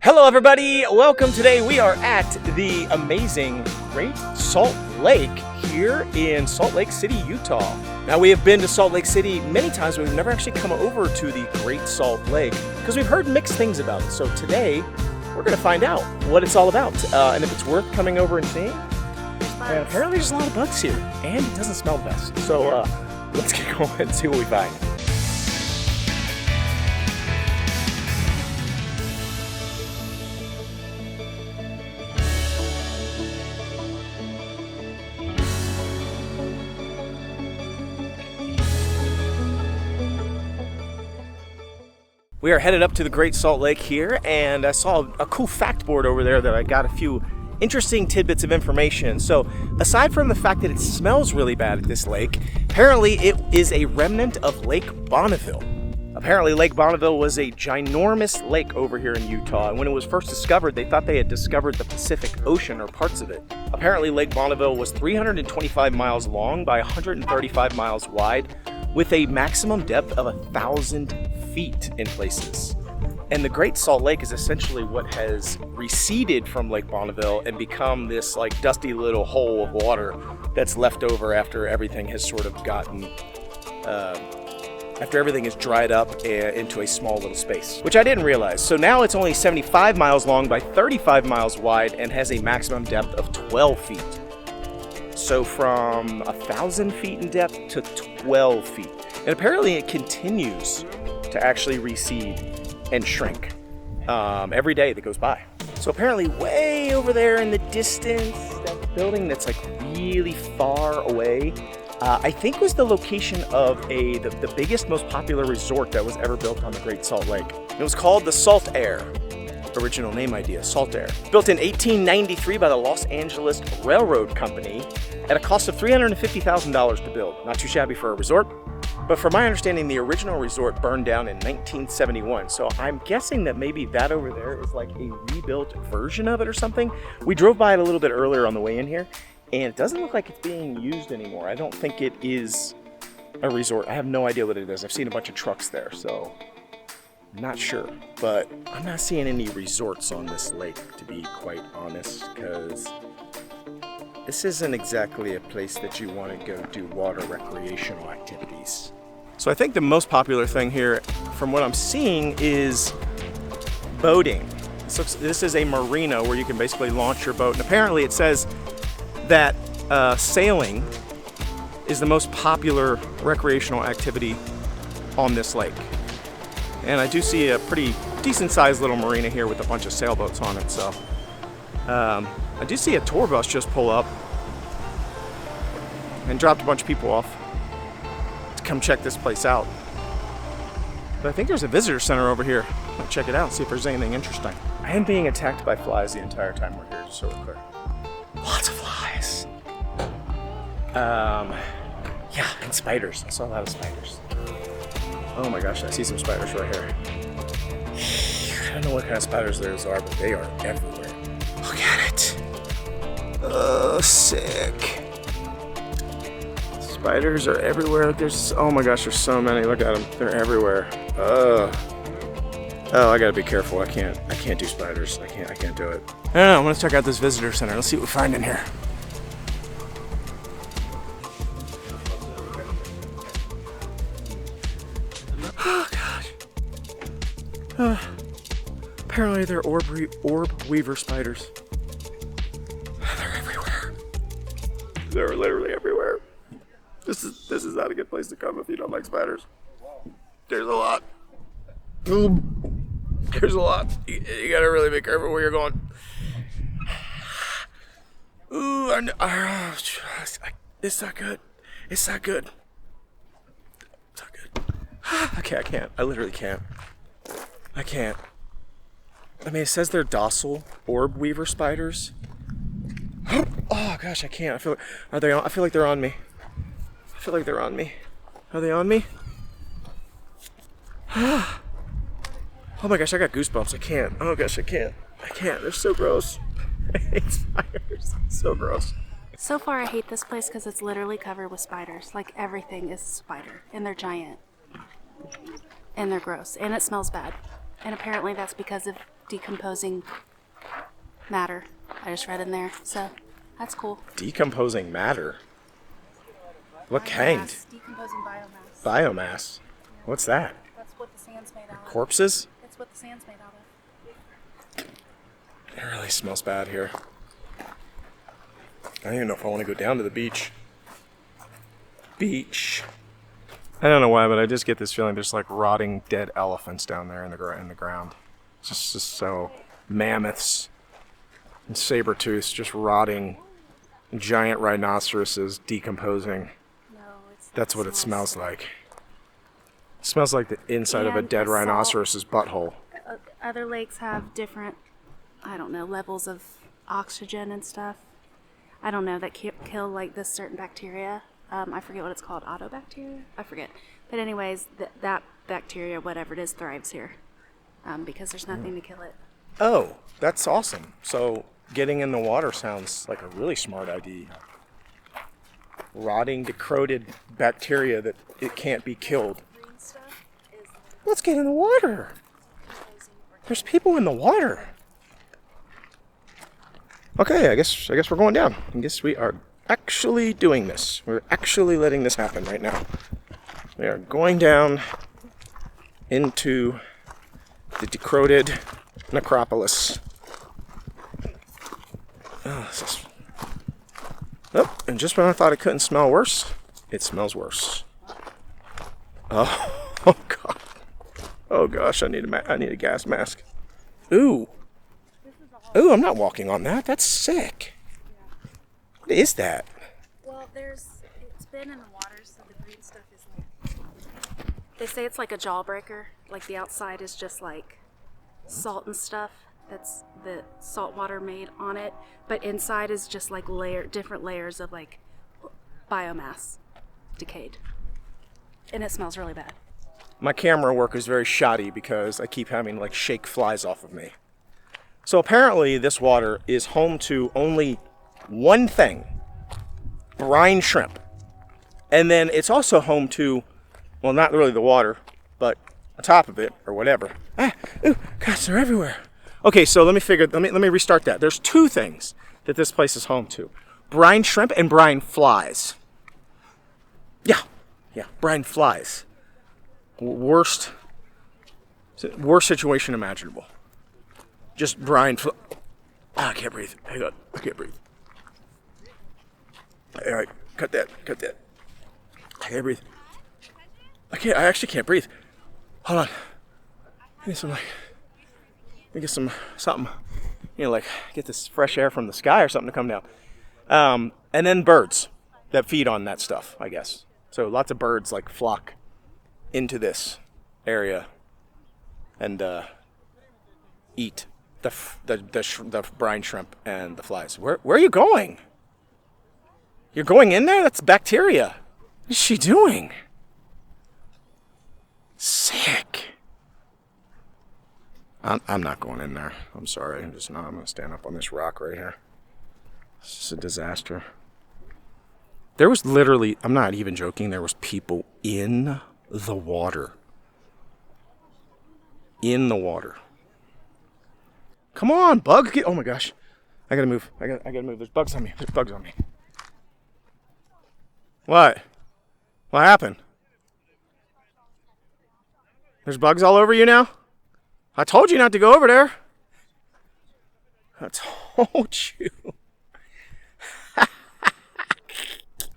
Hello everybody, welcome. Today we are at the amazing Great Salt Lake here in Salt Lake City, Utah. Now we have been to Salt Lake City many times, but we've never actually come over to the Great Salt Lake because we've heard mixed things about it. So today we're going to find out what it's all about and if it's worth coming over and seeing. And apparently there's a lot of bugs here and it doesn't smell the best. So let's get going and see what we find. We are headed up to the Great Salt Lake here, and I saw a cool fact board over there that I got a few interesting tidbits of information. So aside from the fact that it smells really bad at this lake, apparently it is a remnant of Lake Bonneville. Apparently Lake Bonneville was a ginormous lake over here in Utah, and when it was first discovered, they thought they had discovered the Pacific Ocean or parts of it. Apparently Lake Bonneville was 325 miles long by 135 miles wide, with a maximum depth of 1,000 feet in places. And the Great Salt Lake is essentially what has receded from Lake Bonneville and become this like dusty little hole of water that's left over after everything has sort of gotten, after everything is dried up into a small little space, which I didn't realize. So now it's only 75 miles long by 35 miles wide and has a maximum depth of 12 feet. So from 1,000 feet in depth to 12 feet. And apparently it continues to actually recede and shrink every day that goes by. So apparently way over there in the distance, that building that's like really far away, I think was the location of the biggest, most popular resort that was ever built on the Great Salt Lake. It was called the Salt Air. Original name idea, Salt Air. Built in 1893 by the Los Angeles Railroad Company at a cost of $350,000 to build. Not too shabby for a resort, but from my understanding, the original resort burned down in 1971. So I'm guessing that maybe that over there is like a rebuilt version of it or something. We drove by it a little bit earlier on the way in here, and it doesn't look like it's being used anymore. I don't think it is a resort. I have no idea what it is. I've seen a bunch of trucks there, so I'm not sure, but I'm not seeing any resorts on this lake, to be quite honest, because this isn't exactly a place that you want to go do water recreational activities. So I think the most popular thing here, from what I'm seeing, is boating. This is a marina where you can basically launch your boat, and apparently it says that sailing is the most popular recreational activity on this lake. And I do see a pretty decent sized little marina here with a bunch of sailboats on it. So I do see a tour bus just pull up and dropped a bunch of people off to come check this place out. But I think there's a visitor center over here. I'll check it out and see if there's anything interesting. I am being attacked by flies the entire time we're here, just so we're clear. Lots of flies. Yeah, and spiders. I saw a lot of spiders. Oh my gosh, I see some spiders right here. I don't know what kind of spiders those are, but they are everywhere. Look at it. Oh, sick. Spiders are everywhere. Oh my gosh, there's so many. Look at them. They're everywhere. Oh, I gotta be careful. I can't do spiders. I can't do it. I don't know, I'm gonna check out this visitor center. Let's see what we find in here. Oh gosh. Apparently they're orb weaver spiders. They're everywhere. They're literally everywhere. This is not a good place to come if you don't like spiders. There's a lot. There's a lot. You gotta really be careful where you're going. Ooh, it's not good. It's not good. It's not good. Okay, I can't. I literally can't. I can't. I mean, it says they're docile orb weaver spiders. Oh gosh, I can't. I feel like they're on me. I feel like they're on me. Are they on me? Oh my gosh, I got goosebumps. I can't. Oh gosh, I can't. They're so gross. I hate spiders. So gross. So far I hate this place because it's literally covered with spiders. Like everything is a spider, and they're giant. And they're gross, and it smells bad. And apparently that's because of decomposing matter. I just read in there, so that's cool. Decomposing matter? What kind? Decomposing biomass. Biomass? What's that? That's what the sand's made out of. Corpses? That's what the sand's made out of. It really smells bad here. I don't even know if I want to go down to the beach. Beach. I don't know why, but I just get this feeling there's like rotting dead elephants down there in the ground. It's just so mammoths and saber-tooths just rotting. Giant rhinoceroses decomposing. No, That's what it smells like. It smells like the inside of a And dead the salt. rhinoceros's butthole. Other lakes have different, I don't know, levels of oxygen and stuff. I don't know, that kill like this certain bacteria. I forget what it's called, autobacteria? I forget. But anyways, that bacteria, whatever it is, thrives here because there's nothing to kill it. Oh, that's awesome. So getting in the water sounds like a really smart idea. Rotting, decroded bacteria that it can't be killed. Let's get in the water. There's people in the water. Okay, I guess we're going down. I guess we are actually doing this. We're actually letting this happen right now. We are going down into the decroded necropolis. Oh, and just when I thought it couldn't smell worse, it smells worse. Oh, oh God. Oh gosh, I need a gas mask. Ooh. Ooh, I'm not walking on that. That's sick. What is that? Well, it's been in the water, so the green stuff is like, they say it's like a jawbreaker. Like the outside is just like salt and stuff. That's the salt water made on it. But inside is just like different layers of like biomass decayed. And it smells really bad. My camera work is very shoddy because I keep having like shake flies off of me. So apparently this water is home to only one thing, brine shrimp. And then it's also home to, well, not really the water, but on top of it or whatever. Ooh, gosh, they're everywhere. Okay, so let me restart that. There's two things that this place is home to. Brine shrimp and brine flies. Yeah, brine flies. Worst situation imaginable. Just brine. I can't breathe. Hang on. I can't breathe. All right, cut that. I can't breathe. I actually can't breathe. Hold on. I need some something. You know, like get this fresh air from the sky or something to come down. And then birds that feed on that stuff, I guess. So lots of birds like flock into this area and eat the brine shrimp and the flies. Where are you going? You're going in there? That's bacteria. What is she doing? Sick. I'm not going in there. I'm sorry. I'm going to stand up on this rock right here. This is a disaster. There was literally, I'm not even joking, there was people in the water. In the water. Come on, bug. Oh my gosh. I gotta move. I gotta move. There's bugs on me. What? What happened? There's bugs all over you now? I told you not to go over there. I told you.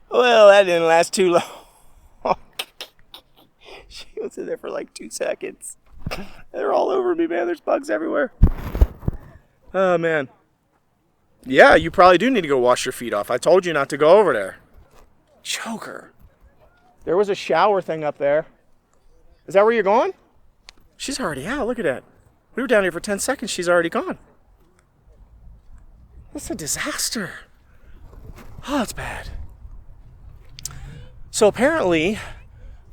Well, that didn't last too long. She was in there for like 2 seconds. They're all over me, man. There's bugs everywhere. Oh, man. Yeah, you probably do need to go wash your feet off. I told you not to go over there. Choker. There was a shower thing up there. Is that where you're going? She's already out. Look at that. We were down here for 10 seconds. She's already gone. That's a disaster. Oh, it's bad. So apparently,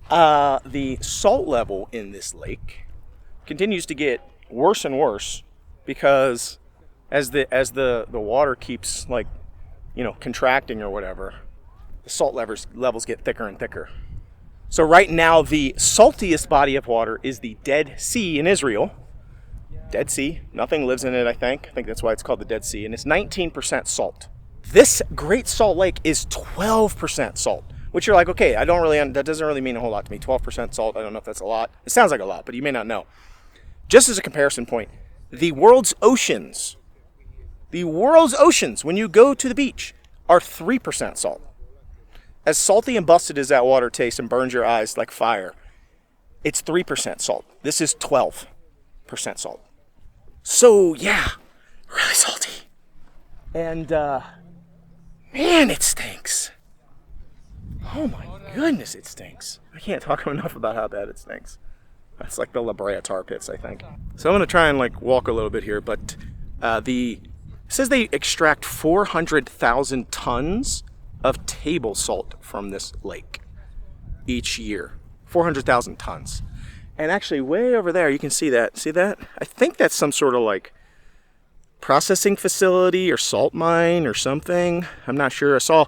the salt level in this lake continues to get worse and worse because as the water keeps contracting or whatever, the salt levels get thicker and thicker. So right now the saltiest body of water is the Dead Sea in Israel, Dead Sea. Nothing lives in it, I think. I think that's why it's called the Dead Sea. And it's 19% salt. This Great Salt Lake is 12% salt. Which you're like, okay, that doesn't really mean a whole lot to me. 12% salt, I don't know if that's a lot. It sounds like a lot, but you may not know. Just as a comparison point, the world's oceans, when you go to the beach, are 3% salt. As salty and busted as that water tastes and burns your eyes like fire, it's 3% salt. This is 12% salt. So, yeah, really salty. And, man, it stinks. Oh my goodness, it stinks. I can't talk enough about how bad it stinks. That's like the La Brea tar pits, I think. So I'm going to try and like walk a little bit here, but it says they extract 400,000 tons of table salt from this lake each year. 400,000 tons. And actually way over there, you can see that. See that? I think that's some sort of like processing facility or salt mine or something. I'm not sure. I saw,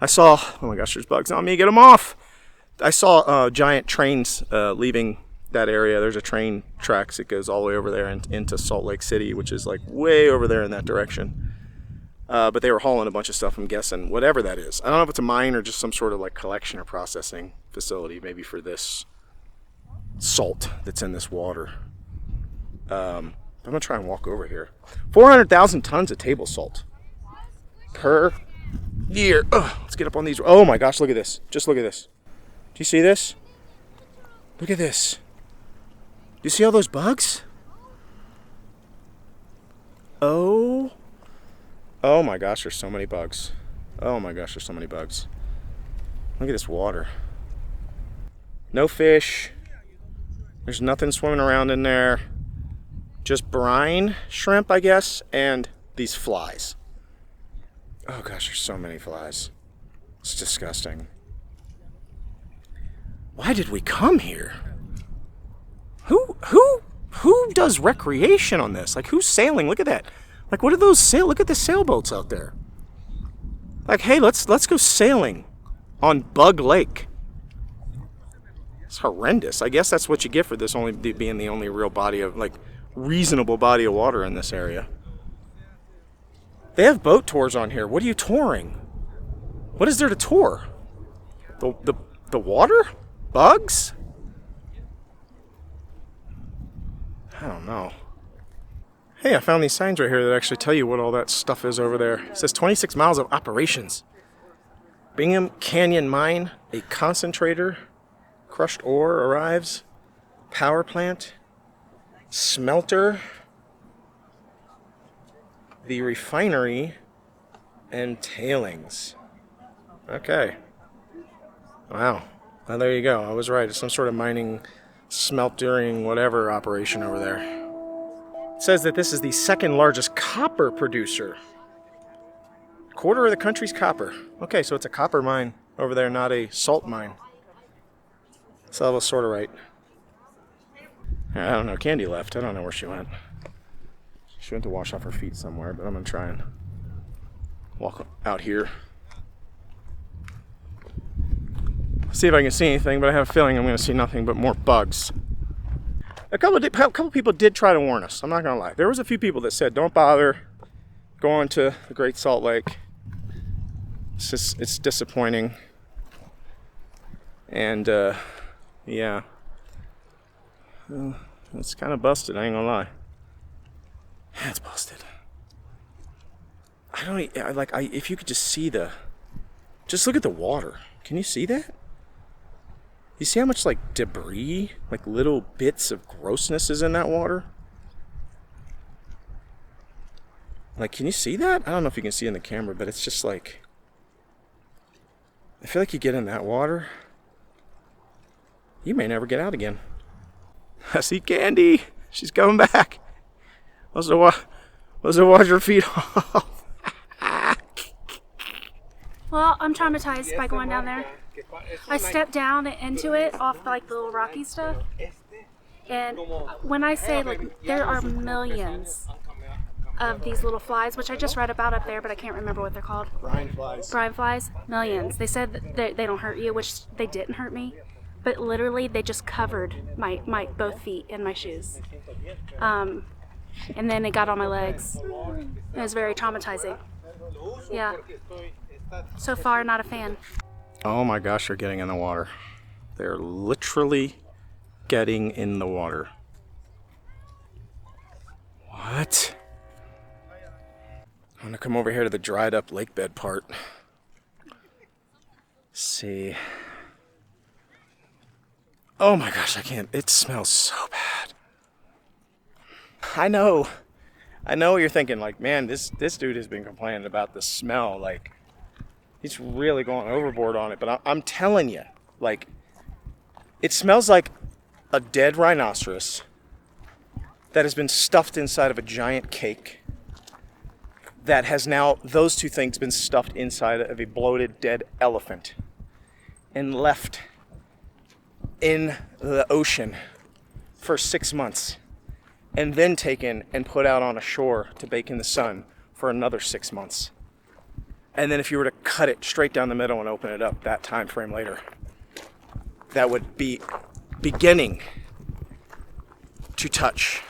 oh my gosh, there's bugs on me, get them off. I saw giant trains leaving that area. There's a train tracks that goes all the way over there into Salt Lake City, which is like way over there in that direction. But they were hauling a bunch of stuff, I'm guessing, whatever that is. I don't know if it's a mine or just some sort of like collection or processing facility, maybe for this salt that's in this water. I'm gonna try and walk over here. 400,000 tons of table salt per year. Ugh, let's get up on these. Oh my gosh, look at this. Just look at this. Do you see this? Look at this. Do you see all those bugs? Oh my gosh, there's so many bugs. Oh my gosh, there's so many bugs. Look at this water. No fish. There's nothing swimming around in there. Just brine shrimp, I guess, and these flies. Oh gosh, there's so many flies. It's disgusting. Why did we come here? Who does recreation on this? Like, who's sailing? Look at that. Like, what are those look at the sailboats out there. Like, hey, let's go sailing on Bug Lake. It's horrendous. I guess that's what you get for this only being the only real body of, like, reasonable body of water in this area. They have boat tours on here. What are you touring? What is there to tour? The water? Bugs? I don't know. Hey, I found these signs right here that actually tell you what all that stuff is over there. It says 26 miles of operations. Bingham Canyon Mine, a concentrator, crushed ore arrives, power plant, smelter, the refinery, and tailings. Okay. Wow. Well, there you go. I was right. It's some sort of mining, smeltering, whatever operation over there. It says that this is the second largest copper producer. Quarter of the country's copper. Okay, so it's a copper mine over there, not a salt mine. So I was sort of right. I don't know. Candy left. I don't know where she went. She went to wash off her feet somewhere, but I'm going to try and walk out here. See if I can see anything, but I have a feeling I'm going to see nothing but more bugs. A couple people did try to warn us. I'm not going to lie. There was a few people that said, don't bother going to the Great Salt Lake. It's disappointing. And, yeah. It's kind of busted, I ain't going to lie. It's busted. If you could just see just look at the water. Can you see that? You see how much like debris, like little bits of grossness is in that water? Like, can you see that? I don't know if you can see in the camera, but it's just like, I feel like you get in that water, you may never get out again. I see Candy. She's coming back. Let's wash your feet off. Well, I'm traumatized by going down there. I stepped down into it off like the little rocky stuff. And when I say like there are millions of these little flies, which I just read about up there, but I can't remember what they're called. Brine flies. Brine flies. Millions. They said that they don't hurt you, which they didn't hurt me. But literally they just covered my both feet and my shoes. and then it got on my legs. It was very traumatizing. Yeah. So far, not a fan. Oh my gosh, they're getting in the water. They're literally getting in the water. What? I'm gonna come over here to the dried up lake bed part. See. Oh my gosh, I can't. It smells so bad. I know what you're thinking. Like, man, this dude has been complaining about the smell. Like, he's really going overboard on it. But I'm telling you, like, it smells like a dead rhinoceros that has been stuffed inside of a giant cake. That has now, those two things, been stuffed inside of a bloated dead elephant and left in the ocean for 6 months, and then taken and put out on a shore to bake in the sun for another 6 months. And then if you were to cut it straight down the middle and open it up that time frame later, that would be beginning to touch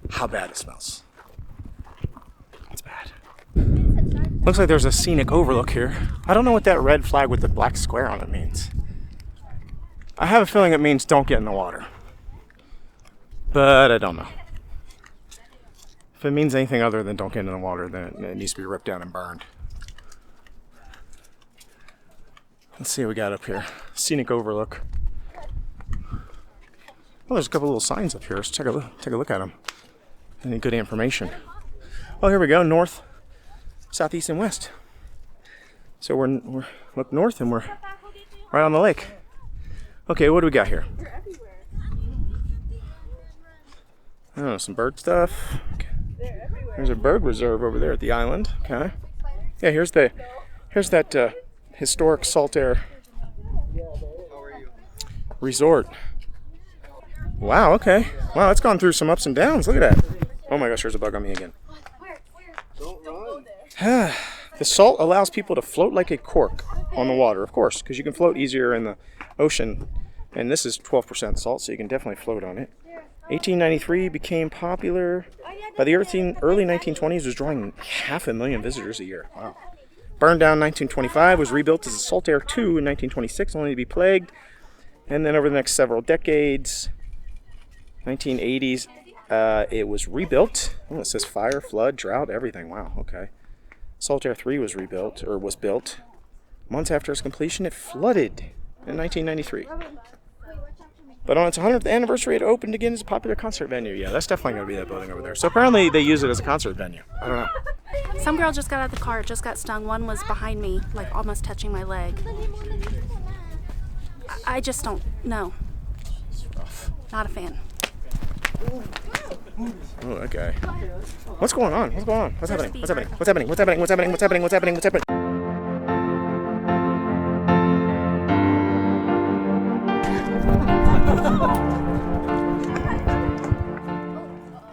how bad it smells. It's bad. Looks like there's a scenic overlook here. I don't know what that red flag with the black square on it means. I have a feeling it means don't get in the water. But I don't know. If it means anything other than don't get in the water, then it needs to be ripped down and burned. Let's see what we got up here. Scenic overlook. Well, there's a couple little signs up here. Let's take a look at them. Any good information? Oh, here we go. North, southeast, and west. So we're look north and we're right on the lake. Okay, what do we got here? Oh, some bird stuff. Okay. There's a bird reserve over there at the island. Okay. Yeah, here's that historic salt air resort. Wow. Okay. Wow, it's gone through some ups and downs. Look at that. Oh my gosh, there's a bug on me again. The salt allows people to float like a cork on the water, of course, because you can float easier in the ocean. And this is 12% salt, so you can definitely float on it. 1893 became popular. By the early 1920s, was drawing 500,000 visitors a year. Wow. Burned down in 1925, was rebuilt as a Salt Air 2 in 1926, only to be plagued. And then over the next several decades, 1980s, it was rebuilt. Oh, it says fire, flood, drought, everything. Wow, okay. Salt Air 3 was rebuilt, or was built. Months after its completion, it flooded in 1993. But on its 100th anniversary, it opened again as a popular concert venue. Yeah, that's definitely going to be that building over there. So apparently they use it as a concert venue. I don't know. Some girl just got out of the car, just got stung. One was behind me, like almost touching my leg. I just don't know. Not a fan. Oh, that guy. What's going on? What's going on? What's happening? What's happening? What's happening? What's happening? What's happening? What's happening? What's happening? What's happening?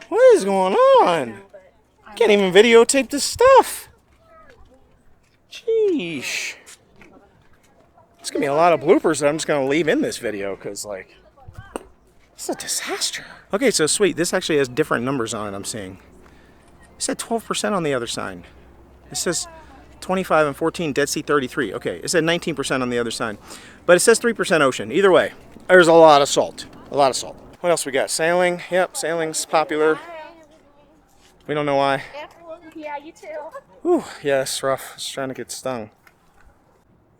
What is going on? Can't even videotape this stuff. Sheesh. It's gonna be a lot of bloopers that I'm just gonna leave in this video because, like, it's a disaster. Okay, so sweet. This actually has different numbers on it. I'm seeing. It said 12% on the other side. It says 25 and 14. Dead Sea 33. Okay, it said 19% on the other side, but it says 3% ocean. Either way, there's a lot of salt. A lot of salt. What else we got? Sailing. Yep, sailing's popular. We don't know why. Yeah, you too. Whew, yeah, it's rough. It's trying to get stung.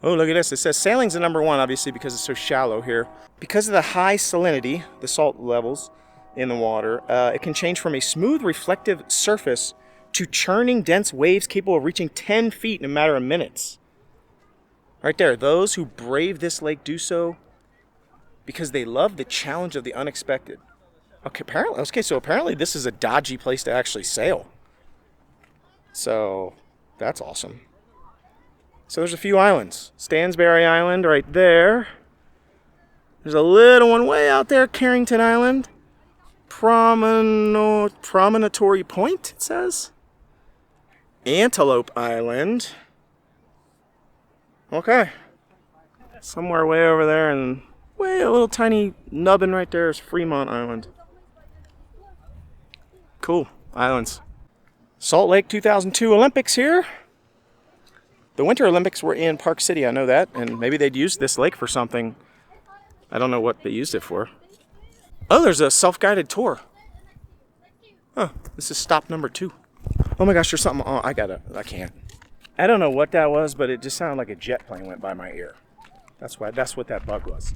Oh, look at this. It says sailing's the number one, obviously, because it's so shallow here. Because of the high salinity, the salt levels in the water, it can change from a smooth, reflective surface to churning, dense waves capable of reaching 10 feet in a matter of minutes. Right there. Those who brave this lake do so because they love the challenge of the unexpected. Okay, so apparently this is a dodgy place to actually sail. So, that's awesome. So there's a few islands. Stansbury Island right there. There's a little one way out there, Carrington Island. Promontory Point, it says. Antelope Island. Okay. Somewhere way over there, and way a little tiny nubbin right there is Fremont Island. Cool. Islands. Salt Lake 2002 Olympics here. The Winter Olympics were in Park City, I know that, and maybe they'd used this lake for something. I don't know what they used it for. Oh, there's a self-guided tour. Huh, this is stop number 2. Oh my gosh, there's something, oh, I can't. I don't know what that was, but it just sounded like a jet plane went by my ear. That's what that bug was.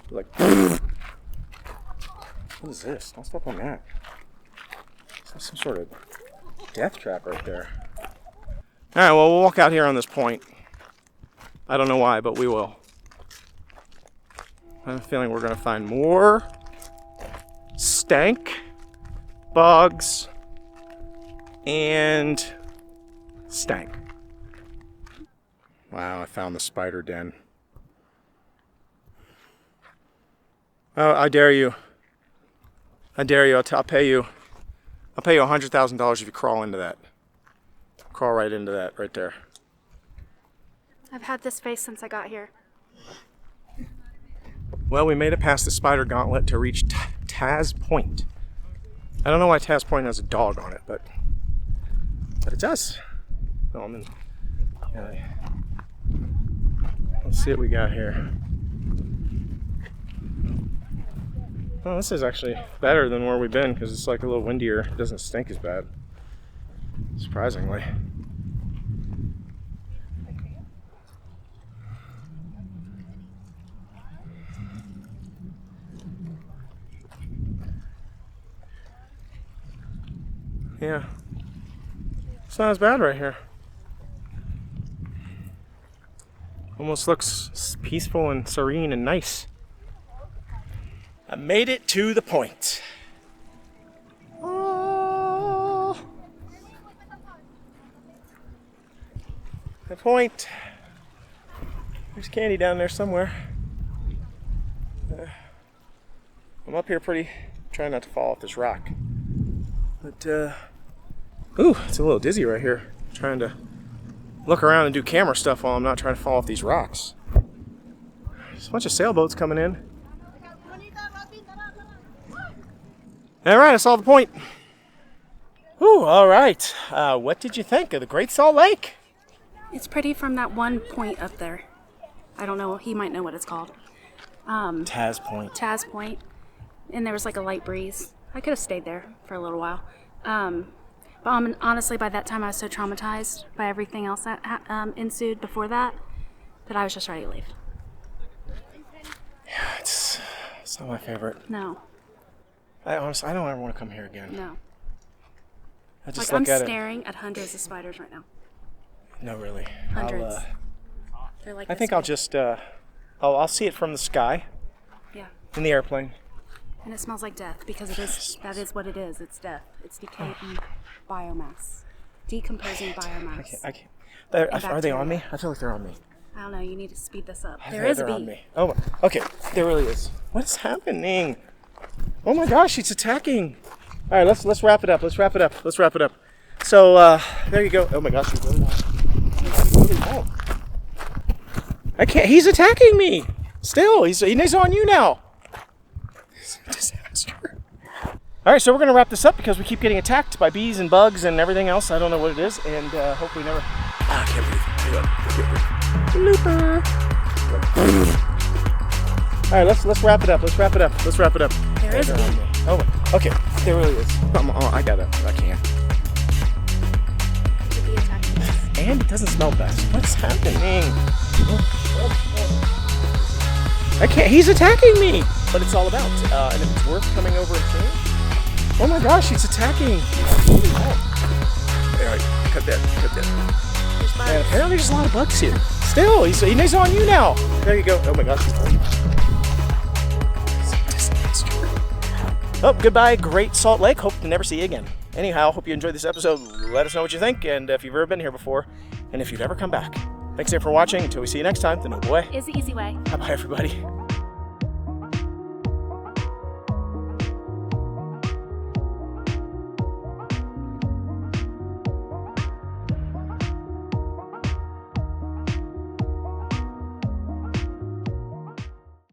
Like, what is this? Don't step on that. It's some sort of death trap right there. All right, well, we'll walk out here on this point. I don't know why, but we will. I have a feeling we're going to find more stank, bugs, and stank. Wow, I found the spider den. Oh, I dare you. I dare you. I'll pay you. I'll pay you $100,000 if you crawl into that. Crawl right into that, right there. I've had this face since I got here. Well, we made it past the spider gauntlet to reach Taz Point. I don't know why Taz Point has a dog on it, but it does. Oh, I'm in. Let's see what we got here. Oh, this is actually better than where we've been because it's like a little windier. It doesn't stink as bad, surprisingly. Yeah, it's not as bad right here. Almost looks peaceful and serene and nice. I made it to the point. Oh, the point. There's candy down there somewhere. I'm up here trying not to fall off this rock. But, ooh, it's a little dizzy right here. Trying to look around and do camera stuff while I'm not trying to fall off these rocks. There's a bunch of sailboats coming in. All right, I saw the point. Ooh, all right. What did you think of the Great Salt Lake? It's pretty from that one point up there. I don't know. He might know what it's called. Taz Point. Taz Point. And there was like a light breeze. I could have stayed there for a little while. But honestly, by that time, I was so traumatized by everything else that ensued before that I was just ready to leave. Yeah, it's not my favorite. No. I don't ever want to come here again. No. I just I'm look at staring at hundreds of spiders right now. No, really. Hundreds. They're like I think I'll just, I'll see it from the sky. Yeah. In the airplane. And it smells like death because that is what it is. It's death. It's decaying biomass. Decomposing biomass. I can't. Are they on me? I feel like they're on me. I don't know. You need to speed this up. There is a bee. On me. Oh, okay. There really is. What is happening? Oh my gosh, it's attacking. All right, let's wrap it up. Let's wrap it up. So there you go. Oh my gosh, you really won't. I can't. He's attacking me. Still, he's on you now. It's a disaster. All right, so we're gonna wrap this up because we keep getting attacked by bees and bugs and everything else. I don't know what it is, and hopefully never. I can't breathe. Looper. All right, let's wrap it up. There is a bee. Oh, okay. There really is. I can't. Could be attacking us. And it doesn't smell best. What's happening? I can't. He's attacking me. But it's all about. And if it's worth coming over and seeing. Oh my gosh, he's attacking. All right, cut that. And apparently there's a lot of bugs here. Still, he's on you now. There you go. Oh my gosh, he's on you. Oh, goodbye, Great Salt Lake. Hope to never see you again. Anyhow, hope you enjoyed this episode. Let us know what you think, and if you've ever been here before, and if you've ever come back. Thanks again for watching. Until we see you next time, the Noble Way is the easy way. Bye-bye, everybody.